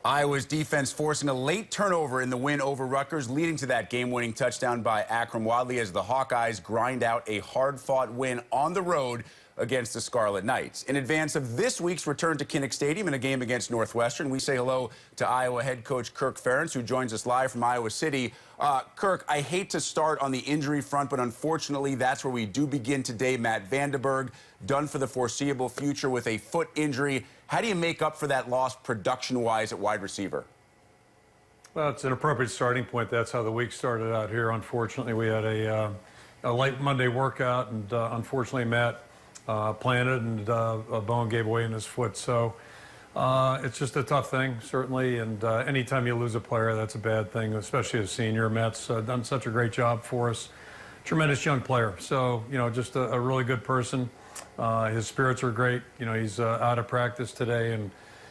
Iowa's defense forcing a late turnover in the win over Rutgers, leading to that game-winning touchdown by Akram Wadley as the Hawkeyes grind out a hard-fought win on the road against the Scarlet Knights. In advance of this week's return to Kinnick Stadium in a game against Northwestern, we say hello to Iowa head coach Kirk Ferentz, who joins us live from Iowa City. Kirk, I hate to start on the injury front, but unfortunately, that's where we do begin today. Matt Vandenberg, done for the foreseeable future with a foot injury. How do you make up for that loss production-wise at wide receiver? Well, it's an appropriate starting point. That's how the week started out here. Unfortunately, we had a late Monday workout, and unfortunately, Matt planted and a bone gave away in his foot. So it's just a tough thing, certainly. And anytime you lose a player, that's a bad thing, especially a senior. Matt's done such a great job for us. Tremendous young player. So, you know, just a really good person. His spirits are great. You know, he's out of practice today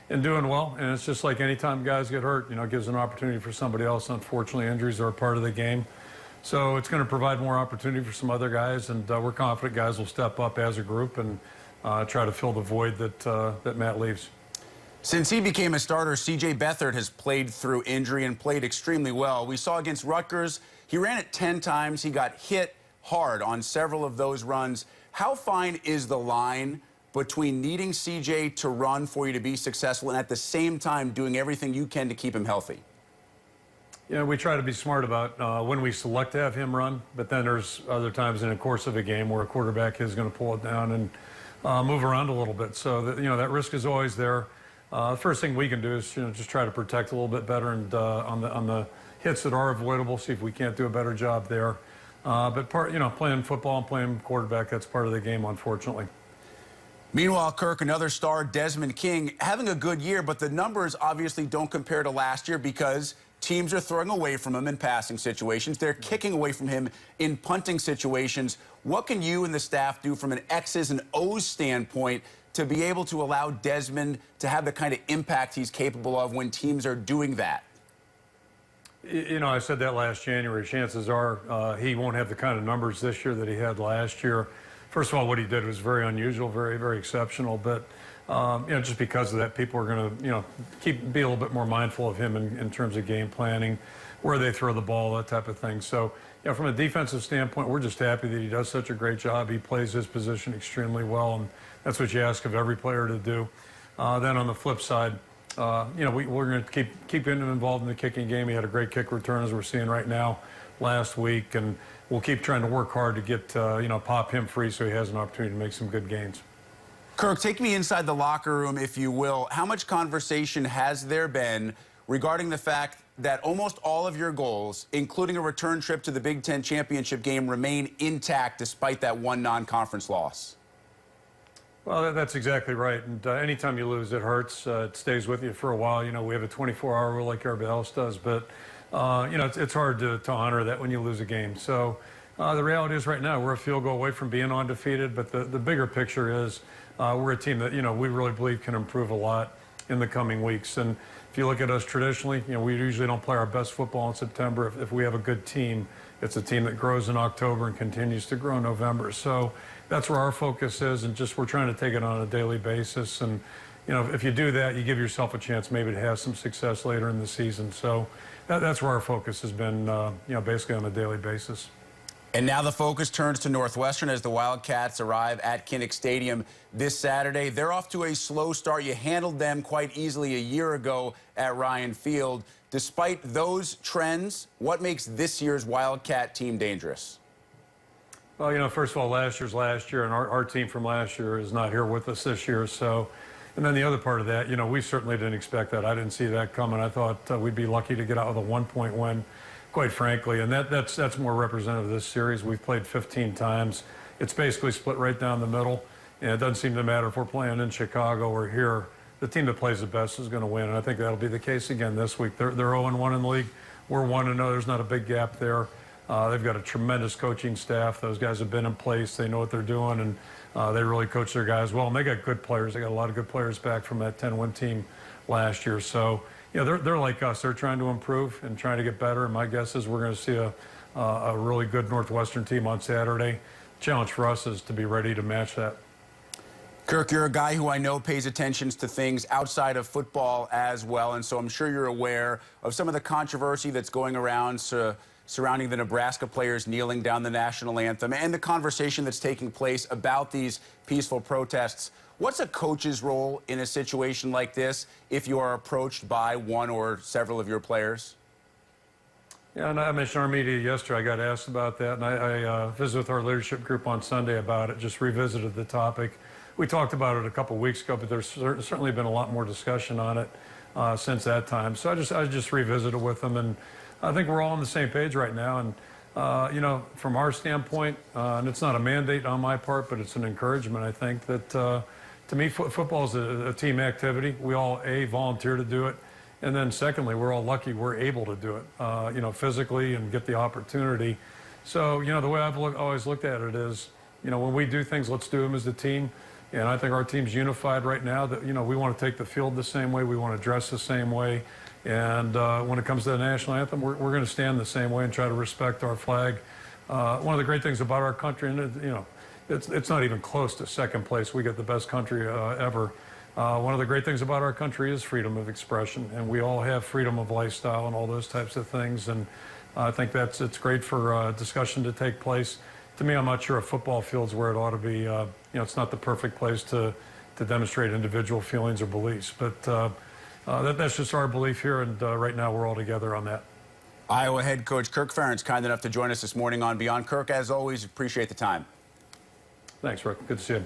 and doing well. And it's just like anytime guys get hurt, you know, it gives an opportunity for somebody else. Unfortunately, injuries are a part of the game. So it's going to provide more opportunity for some other guys, and we're confident guys will step up as a group and try to fill the void that Matt leaves. Since he became a starter, C.J. Beathard has played through injury and played extremely well. We saw against Rutgers, he ran it 10 times. He got hit hard on several of those runs. How fine is the line between needing C.J. to run for you to be successful and at the same time doing everything you can to keep him healthy? Yeah, we try to be smart about when we select to have him run, but then there's other times in the course of a game where a quarterback is going to pull it down and move around a little bit. So that, you know, that risk is always there. The first thing we can do is, you know, just try to protect a little bit better, and on the hits that are avoidable, see if we can't do a better job there. But playing football and playing quarterback, that's part of the game, unfortunately. Meanwhile, Kirk, another star, Desmond King, having a good year, but the numbers obviously don't compare to last year because teams are throwing away from him in passing situations. They're kicking away from him in punting situations. What can you and the staff do from an X's and O's standpoint to be able to allow Desmond to have the kind of impact he's capable of when teams are doing that? You know, I said that last January. Chances are he won't have the kind of numbers this year that he had last year. First of all, what he did was very unusual, very, very exceptional. But, you know, just because of that, people are going to, you know, be a little bit more mindful of him in terms of game planning, where they throw the ball, that type of thing. So, you know, from a defensive standpoint, we're just happy that he does such a great job. He plays his position extremely well, and that's what you ask of every player to do. Then on the flip side, you know, we're going to keep getting him involved in the kicking game. He had a great kick return, as we're seeing right now, last week, and we'll keep trying to work hard to get, you know, pop him free so he has an opportunity to make some good gains. Kirk, take me inside the locker room, if you will. How much conversation has there been regarding the fact that almost all of your goals, including a return trip to the Big Ten championship game, remain intact despite that one non-conference loss? Well, that's exactly right. And anytime you lose, it hurts. It stays with you for a while. You know, we have a 24-hour rule like everybody else does, but, you know, it's hard to honor that when you lose a game. So the reality is right now we're a field goal away from being undefeated, but the bigger picture is we're a team that, you know, we really believe can improve a lot in the coming weeks. And if you look at us traditionally, you know, we usually don't play our best football in September. If we have a good team, it's a team that grows in October and continues to grow in November. So that's where our focus is, and just we're trying to take it on a daily basis. And, you know, if you do that, you give yourself a chance maybe to have some success later in the season. So that's where our focus has been, you know, basically on a daily basis. And now the focus turns to Northwestern as the Wildcats arrive at Kinnick Stadium this Saturday. They're off to a slow start. You handled them quite easily a year ago at Ryan Field. Despite those trends, what makes this year's Wildcat team dangerous? Well, you know, first of all, last year, and our team from last year is not here with us this year. So, and then the other part of that, you know, we certainly didn't expect that. I didn't see that coming. I thought we'd be lucky to get out with a 1-point win, quite frankly. And that's more representative of this series. We've played 15 times. It's basically split right down the middle. And it doesn't seem to matter if we're playing in Chicago or here. The team that plays the best is going to win. And I think that'll be the case again this week. They're 0-1 in the league. We're 1-0. There's not a big gap there. They've got a tremendous coaching staff. Those guys have been in place. They know what they're doing, and they really coach their guys well. And they got good players. They got a lot of good players back from that 10-win team last year. So, you know, they're like us. They're trying to improve and trying to get better. And my guess is we're going to see a really good Northwestern team on Saturday. The challenge for us is to be ready to match that. Kirk, you're a guy who I know pays attention to things outside of football as well, and so I'm sure you're aware of some of the controversy that's going around surrounding the Nebraska players kneeling down the national anthem and the conversation that's taking place about these peaceful protests. What's a coach's role in a situation like this if you are approached by one or several of your players? Yeah, and I mentioned our media yesterday. I got asked about that, and I visited with our leadership group on Sunday about it, just revisited the topic. We talked about it a couple of weeks ago, but there's certainly been a lot more discussion on it since that time. So I just revisited with them, and I think we're all on the same page right now. And, you know, from our standpoint, and it's not a mandate on my part, but it's an encouragement, I think, that to me, football is a team activity. We all, volunteer to do it. And then secondly, we're all lucky we're able to do it, you know, physically and get the opportunity. So, you know, the way I've always looked at it is, you know, when we do things, let's do them as a team. And I think our team's unified right now that, you know, we want to take the field the same way. We want to dress the same way. And when it comes to the national anthem, we're going to stand the same way and try to respect our flag. One of the great things about our country, and, you know, it's not even close to second place. We get the best country ever. One of the great things about our country is freedom of expression, and we all have freedom of lifestyle and all those types of things. And I think it's great for discussion to take place. To me, I'm not sure a football field's where it ought to be. You know, it's not the perfect place to demonstrate individual feelings or beliefs. But that's just our belief here, and right now we're all together on that. Iowa head coach Kirk Ferentz, kind enough to join us this morning on Beyond. Kirk, as always, appreciate the time. Thanks, Rick. Good to see you.